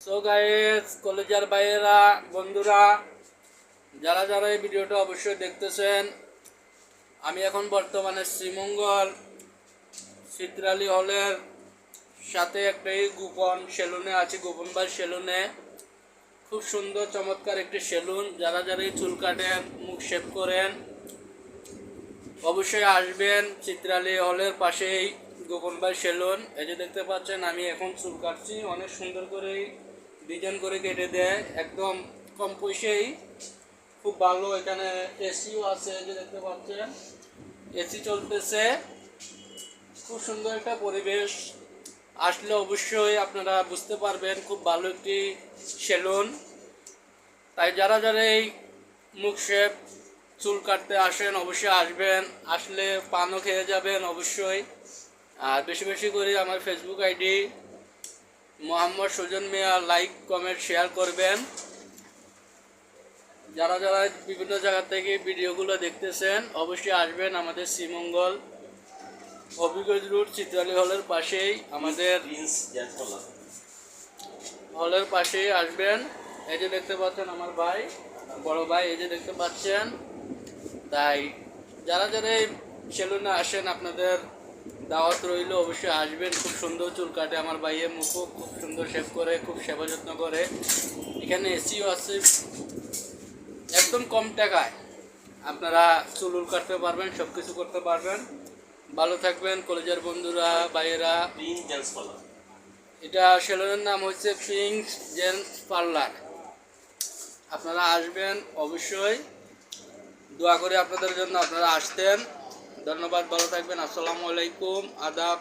So guys, কলেজের ভাইয়েরা, বন্ধুরা, যারা যারা এই ভিডিওটা অবশ্যই দেখতেছেন, আমি এখন বর্তমানে শ্রীমঙ্গল চিত্রালী হলের সাথে একটাই গোপন সেলুনে আছি। গোপন ভাই সেলুনে খুব সুন্দর চমৎকার একটি সেলুন। যারা যারা এই চুল কাটেন, মুখ শেভ করেন, অবশ্যই আসবেন। চিত্রালী হলের পাশেই গোপন ভাই সেলুন। এই যে দেখতে পাচ্ছেন, আমি এখন চুল কাটছি। অনেক সুন্দর করে ডিজাইন করে কেটে দেয়, একদম কম পয়সায়, খুব ভালো। এখানে এসিও আছে, যে দেখতে পাচ্ছেন এসি চলতেছে। খুব সুন্দর একটা পরিবেশ। আসলে অবশ্যই আপনারা বুঝতে পারবেন, খুব ভালো একটি সেলুন। তাই যারা যারা এই মুখ শেভ, চুল কাটতে আসেন, অবশ্যই আসবেন। আসলে পানও খেয়ে যাবেন অবশ্যই। আর বেশি বেশি করে আমার ফেসবুক আইডি মোহাম্মদ সুজন মিয়া লাইক, কমেন্ট, শেয়ার করবেন। যারা যারা বিভিন্ন জায়গা থেকে ভিডিওগুলো দেখতেছেন, অবশ্যই আসবেন আমাদের শ্রীমঙ্গল হবিগঞ্জ রোড চিত্রালী হলের পাশেই, আমাদের হলের পাশেই আসবেন। এই যে দেখতে পাচ্ছেন আমার ভাই, বড় ভাই, এই যে দেখতে পাচ্ছেন। তাই যারা যারা এই সেলুনে আসেন, আপনাদের দাওয়াত রইল, অবশ্যই আসবেন। খুব সুন্দর চুল কাটে আমার ভাইয়ের, মুখও খুব সুন্দর শেভ করে, খুব সেবা যত্ন করে। এখানে এসিও আছে, একদম কম টাকায় আপনারা চুল কাটতে পারবেন, সব কিছু করতে পারবেন। ভালো থাকবেন কলেজের বন্ধুরা, ভাইয়েরা। এটা সেলুনের নাম হচ্ছে পিঙ্ক জেন্টস পার্লার। আপনারা আসবেন অবশ্যই। দোয়া করি আপনাদের জন্য, আপনারা আসতেন। ধন্যবাদ, ভালো থাকবেন। আসসালামু আলাইকুম, আদাব।